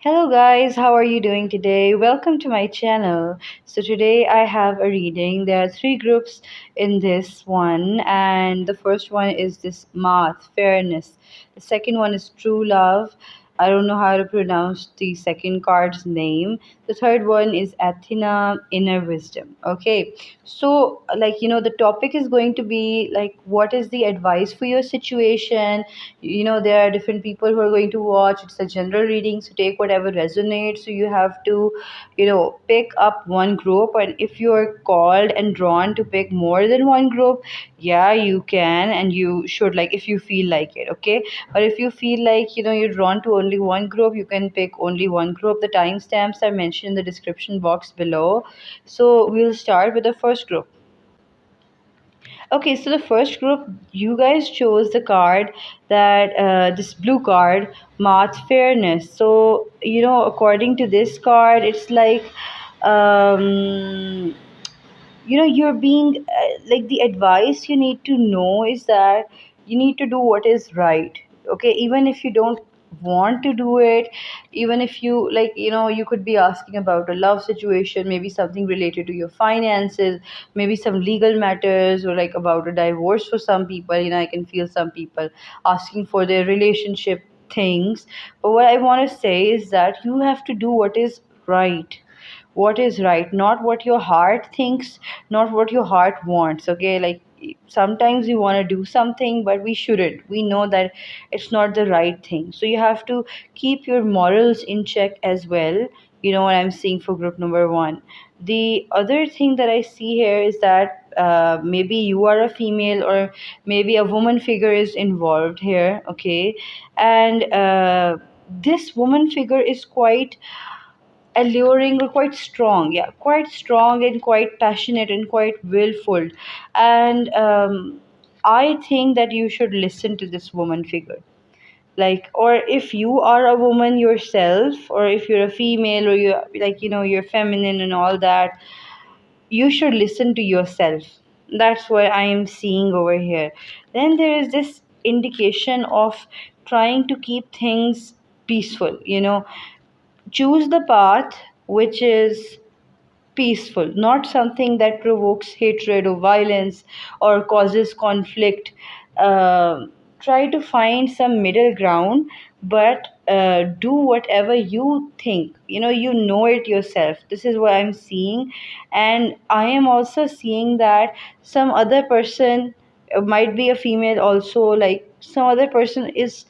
Hello guys, how are you doing today? Welcome to my channel. So today I have a reading. There are three groups in this one, and the first one is this math, fairness. The second one is true love. I don't know how to pronounce the second card's name. The third one is Athena, inner wisdom. Okay, so the topic is going to be like, what is the advice for your situation? There are different people who are going to watch. It's a general reading, so take whatever resonates. So you have to pick up one group, and if you're called and drawn to pick more than one group, yeah, you can, and you should, like, if you feel like it. Okay, but if you feel like you're drawn to only one group, you can pick only one group. The timestamps are mentioned in the description box below. So we'll start with the first group. Okay, so the first group, you guys chose the card that this blue card, Math Fairness. So, according to this card, it's like, um, you're being like, the advice you need to know is that you need to do what is right. Okay, even if you don't want to do it, even if you, like, you could be asking about a love situation, maybe something related to your finances, maybe some legal matters, or like about a divorce. For some people, I can feel some people asking for their relationship things. But what I want to say is that you have to do what is right. What is right, not what your heart thinks, not what your heart wants. Okay, like, sometimes we want to do something, but we shouldn't. We know that it's not the right thing, so you have to keep your morals in check as well. What I'm seeing for group number one. The other thing that I see here is that maybe you are a female, or maybe a woman figure is involved here. Okay, and this woman figure is quite alluring, or quite strong. Yeah, quite strong and quite passionate and quite willful. And I think that you should listen to this woman figure. Like, or if you are a woman yourself, or if you're a female, or you're, like, you're feminine and all that, you should listen to yourself. That's what I am seeing over here. Then there is this indication of trying to keep things peaceful. Choose the path which is peaceful, not something that provokes hatred or violence or causes conflict. Try to find some middle ground, but do whatever you think. You know it yourself. This is what I'm seeing, and I am also seeing that some other person, might be a female also, like, some other person is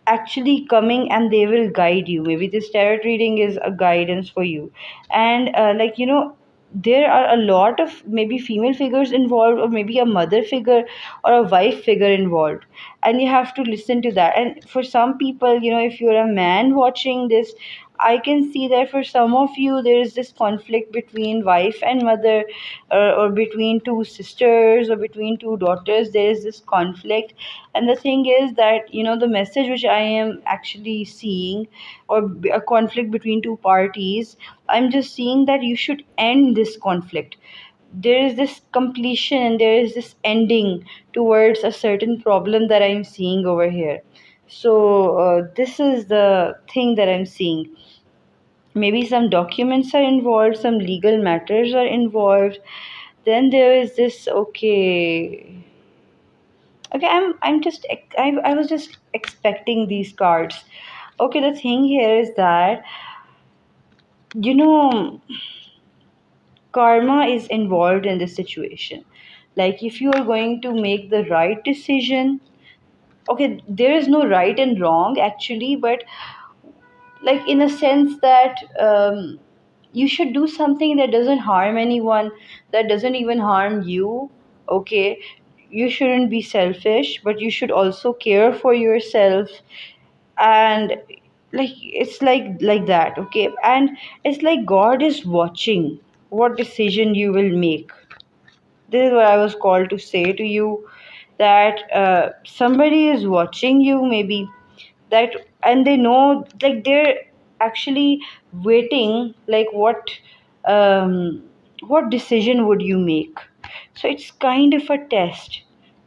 actually coming and they will guide you. Maybe this tarot reading is a guidance for you. And there are a lot of maybe female figures involved, or maybe a mother figure or a wife figure involved, and you have to listen to that. And for some people, if you're a man watching this, I can see that for some of you there is this conflict between wife and mother, or between two sisters, or between two daughters. There is this conflict, and the thing is that the message which I am actually seeing, or a conflict between two parties, I'm just seeing that you should end this conflict. There is this completion, and there is this ending towards a certain problem that I'm seeing over here. So this is the thing that I'm seeing. Maybe some documents are involved, some legal matters are involved. Then there is this. Okay, I was just expecting these cards. Okay, the thing here is that, you know karma is involved in this situation. Like, if you are going to make the right decision, okay, there is no right and wrong actually, but, like, in a sense that, you should do something that doesn't harm anyone, that doesn't even harm you. Okay, you shouldn't be selfish, but you should also care for yourself. And, like, it's like that. Okay, and it's like God is watching what decision you will make. This is what I was called to say to you, that somebody is watching you, maybe, that, and they know, like, they're actually waiting, like, what decision would you make. So it's kind of a test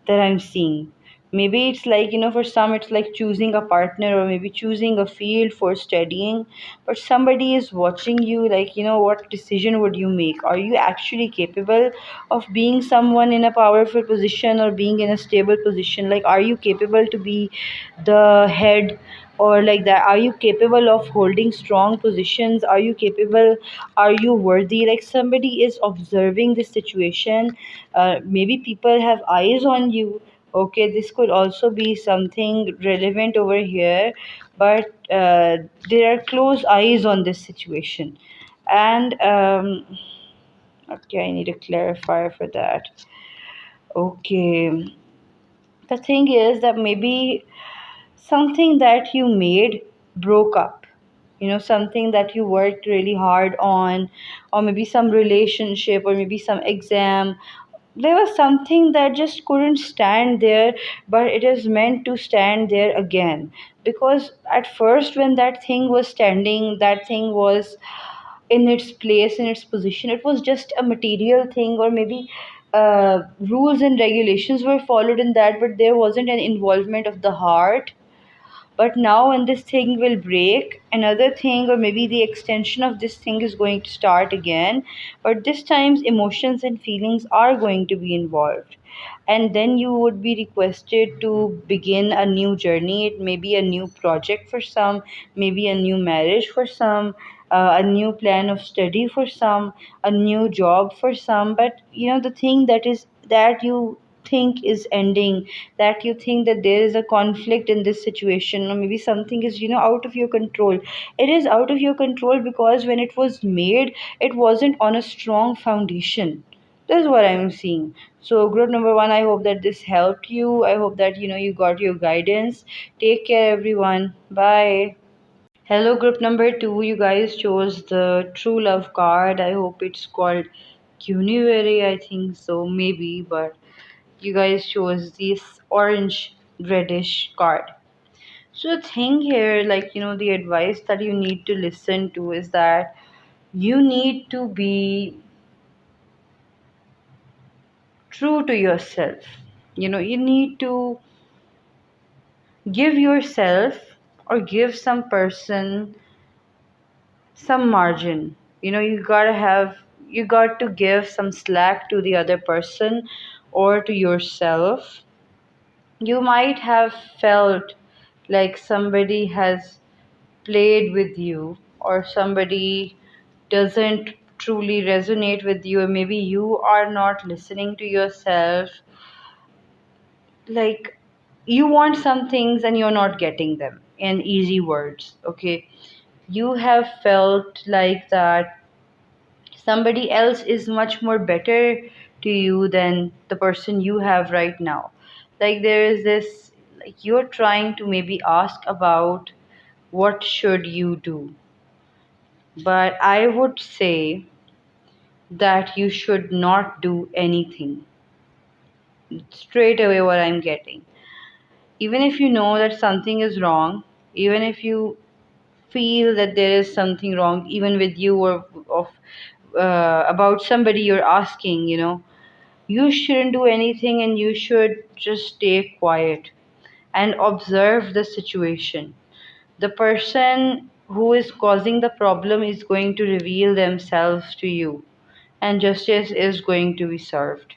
that I'm seeing. Maybe it's like, for some it's like choosing a partner, or maybe choosing a field for studying. But somebody is watching you, like, what decision would you make? Are you actually capable of being someone in a powerful position, or being in a stable position? Like, are you capable to be the head, or like that? Are you capable of holding strong positions? Are you capable? Are you worthy? Like, somebody is observing the situation. Maybe people have eyes on you. Okay, this could also be something relevant over here, but there are close eyes on this situation. And okay, I need a clarifier for that. Okay, the thing is that maybe something that you made broke up, something that you worked really hard on, or maybe some relationship, or maybe some exam. There was something that just couldn't stand there, but it is meant to stand there again. Because at first, when that thing was standing, that thing was in its place, in its position, it was just a material thing, or maybe rules and regulations were followed in that, but there wasn't an involvement of the heart. But now, when this thing will break, another thing, or maybe the extension of this thing, is going to start again. But this time's emotions and feelings are going to be involved. And then you would be requested to begin a new journey. It may be a new project for some, maybe a new marriage for some, a new plan of study for some, a new job for some. But the thing that you think is ending, that you think that there is a conflict in this situation, or maybe something is out of your control. It is out of your control because when it was made, it wasn't on a strong foundation. That's what I'm seeing. So, group number one, I hope that this helped you. I hope that you got your guidance. Take care, everyone. Bye. Hello, group number two. You guys chose the True Love card. I hope it's called Univary. I think so, maybe, but you guys chose this orange reddish card. So the thing here, like, the advice that you need to listen to is that you need to be true to yourself. You need to give yourself, or give some person some margin. You got to give some slack to the other person, or to yourself. You might have felt like somebody has played with you, or somebody doesn't truly resonate with you, or maybe you are not listening to yourself. Like, you want some things and you're not getting them. In easy words, okay, you have felt like that somebody else is much more better to you than the person you have right now. Like, there is this, like, you're trying to maybe ask about what should you do. But I would say that you should not do anything. Straight away, what I'm getting. Even if you know that something is wrong, even if you feel that there is something wrong, even with you, or of about somebody you're asking, you shouldn't do anything, and you should just stay quiet and observe the situation. The person who is causing the problem is going to reveal themselves to you, and justice is going to be served.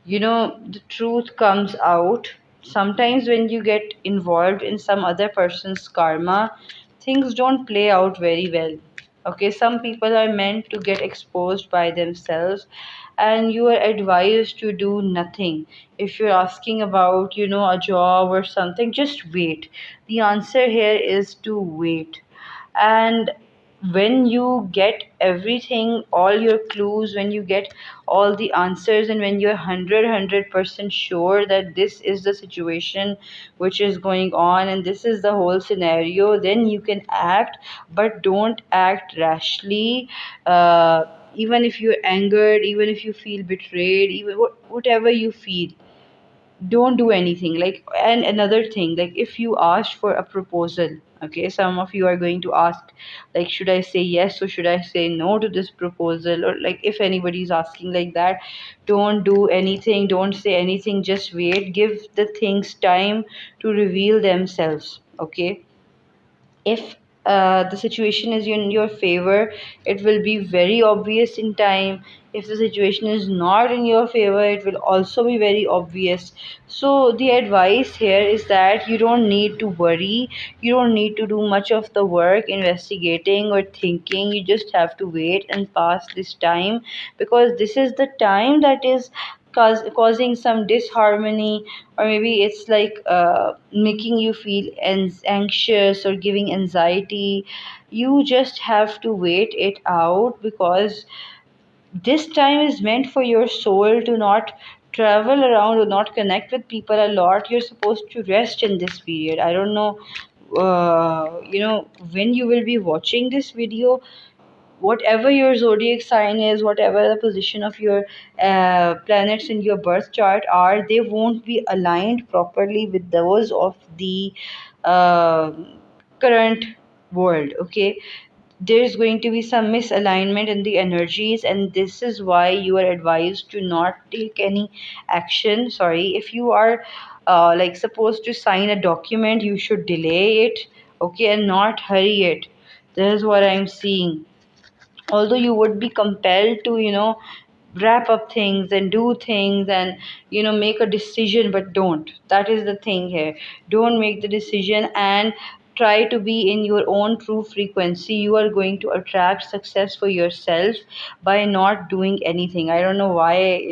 The truth comes out. Sometimes when you get involved in some other person's karma, things don't play out very well. Okay, some people are meant to get exposed by themselves, and you are advised to do nothing. If you're asking about, a job or something, just wait. The answer here is to wait. And when you get everything, all your clues, when you get all the answers, and when you're 100% sure that this is the situation which is going on, and this is the whole scenario, then you can act. But don't act rashly. Even if you're angered, even if you feel betrayed, even whatever you feel, don't do anything. Like, and another thing, like, if you asked for a proposal, Okay, some of you are going to ask, like, should I say yes or should I say no to this proposal? Or like, if anybody is asking like that, don't do anything, don't say anything, just wait, give the things time to reveal themselves. Okay, if the situation is in your favor, it will be very obvious in time. If the situation is not in your favor, it will also be very obvious. So the advice here is that you don't need to worry, you don't need to do much of the work investigating or thinking. You just have to wait and pass this time, because this is the time that is causing some disharmony, or maybe it's like making you feel anxious or giving anxiety. You just have to wait it out, because this time is meant for your soul to not travel around or not connect with people a lot. You're supposed to rest in this period. I don't know when you will be watching this video. Whatever your zodiac sign is, whatever the position of your planets in your birth chart are, they won't be aligned properly with those of the uh, current world. Okay, there's going to be some misalignment in the energies, and this is why you are advised to not take any action. Sorry, if you are like supposed to sign a document, you should delay it, okay, and not hurry it. This is what I'm seeing. Although you would be compelled to wrap up things and do things and make a decision, but don't. That is the thing here. Don't make the decision and try to be in your own true frequency. You are going to attract success for yourself by not doing anything. I don't know why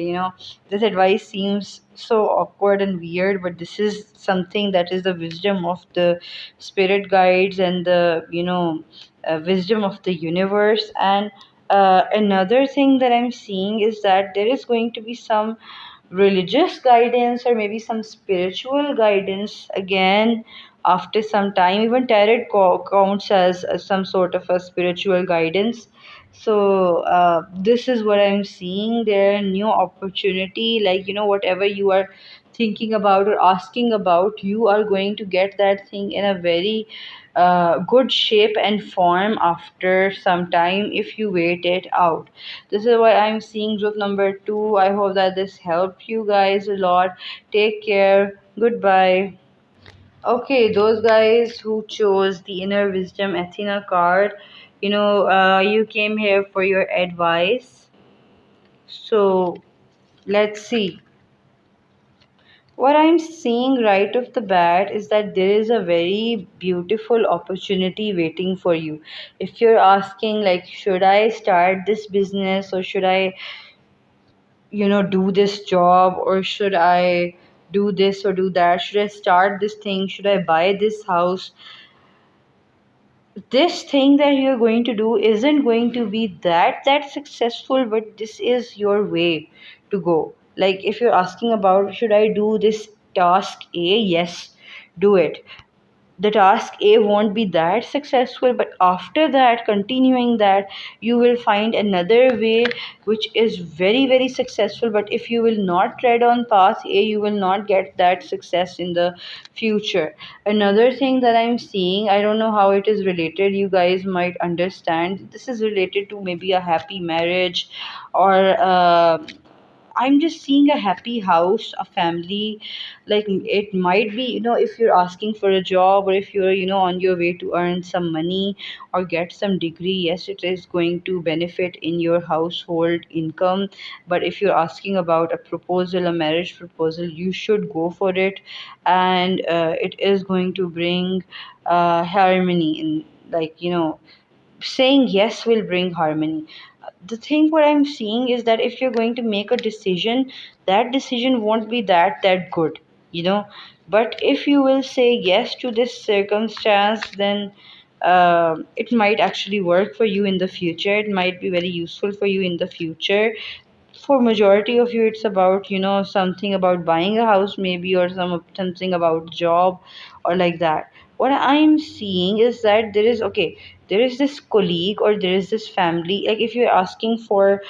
this advice seems so awkward and weird, but this is something that is the wisdom of the spirit guides and the wisdom of the universe. And another thing that I'm seeing is that there is going to be some religious guidance or maybe some spiritual guidance again after some time. Even tarot counts as some sort of a spiritual guidance. So this is what I'm seeing. There are new opportunity, like whatever you are thinking about or asking about, you are going to get that thing in a very good shape and form after some time if you wait it out. This is what I'm seeing. Group number 2. I hope that this helped you guys a lot. Take care. Goodbye. Okay, those guys who chose the Inner Wisdom Athena card, you came here for your advice. So let's see. What I'm seeing right off the bat is that there is a very beautiful opportunity waiting for you. If you're asking, like, should I start this business or should I, do this job, or should I do this or do that? Should I start this thing? Should I buy this house? This thing that you're going to do isn't going to be that successful, but this is your way to go. Like, if you're asking about, should I do this task A? Yes, do it. The task A won't be that successful, but after that, continuing that, you will find another way which is very, very successful. But if you will not tread on path A, you will not get that success in the future. Another thing that I'm seeing, I don't know how it is related, you guys might understand. This is related to maybe a happy marriage, or I'm just seeing a happy house, a family. Like, it might be, if you're asking for a job, or if you're, on your way to earn some money or get some degree, yes, it is going to benefit in your household income. But if you're asking about a proposal, a marriage proposal, you should go for it. And it is going to bring harmony in, like, saying yes will bring harmony. The thing what I'm seeing is that if you're going to make a decision, that decision won't be that good, you know but if you will say yes to this circumstance, then it might actually work for you in the future. It might be very useful for you in the future. For majority of you, it's about something about buying a house maybe, or something about job, or like that. What I'm seeing is that there is this colleague, or there is this family. Like, if you're asking for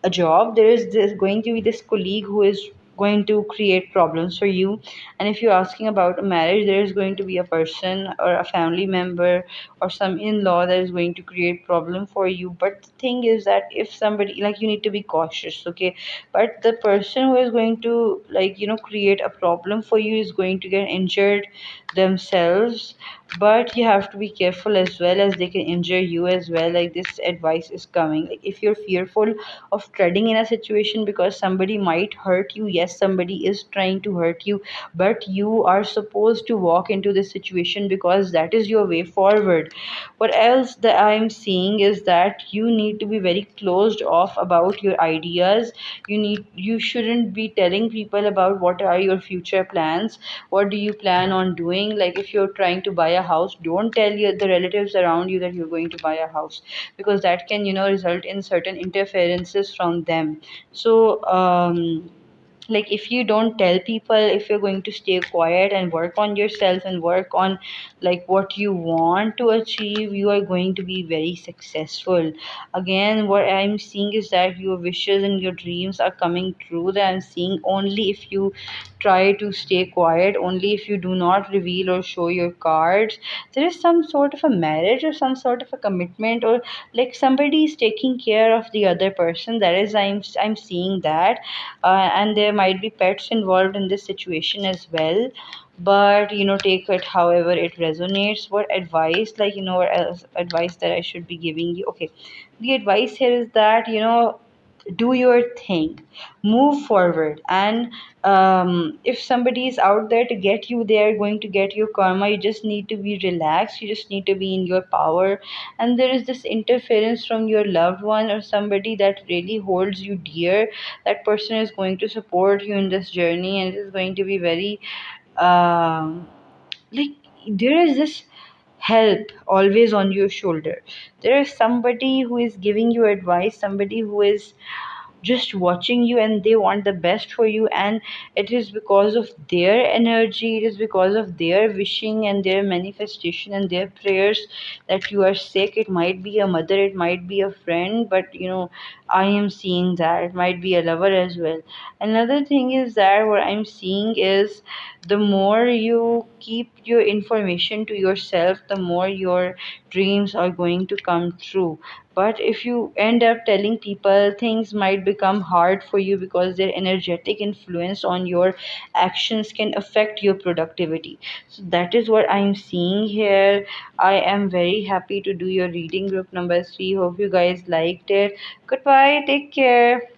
a job, there is this going to be this colleague who is going to create problems for you. And if you're asking about a marriage, there is going to be a person or a family member or some in-law that is going to create problem for you. But the thing is that if somebody, like, you need to be cautious, okay? But the person who is going to, like, create a problem for you is going to get injured themselves. But you have to be careful as well, as they can injure you as well. Like, this advice is coming, like, if you're fearful of treading in a situation because somebody might hurt you, yes, somebody is trying to hurt you, but you are supposed to walk into this situation because that is your way forward. What else that I'm seeing is that you need to be very closed off about your ideas. You shouldn't be telling people about what are your future plans, what do you plan on doing. Like, if you're trying to buy a house, don't tell the relatives around you that you're going to buy a house, because that can result in certain interferences from them. So like, if you don't tell people, if you're going to stay quiet and work on yourself and work on, like, what you want to achieve, you are going to be very successful. Again, what I'm seeing is that your wishes and your dreams are coming true. That I'm seeing, only if you try to stay quiet, only if you do not reveal or show your cards, there is some sort of a marriage or some sort of a commitment, or like somebody is taking care of the other person. That is, I'm seeing that. And there might be pets involved in this situation as well. But take it however it resonates. What advice, like, what else advice that I should be giving you? Okay, the advice here is that do your thing, move forward. And if somebody is out there to get you, they are going to get your karma. You just need to be relaxed, you just need to be in your power. And there is this interference from your loved one or somebody that really holds you dear. That person is going to support you in this journey, and it is going to be very um, like, there is this help always on your shoulder. There is somebody who is giving you advice, somebody who is just watching you, and they want the best for you. And it is because of their energy, it is because of their wishing and their manifestation and their prayers that you are sick. It might be a mother, it might be a friend, but I am seeing that it might be a lover as well. Another thing is that what I'm seeing is, the more you keep your information to yourself, the more your dreams are going to come true. But if you end up telling people, things might become hard for you, because their energetic influence on your actions can affect your productivity. So that is what I'm seeing here. I am very happy to do your reading group number 3. Hope you guys liked it. Goodbye, take care.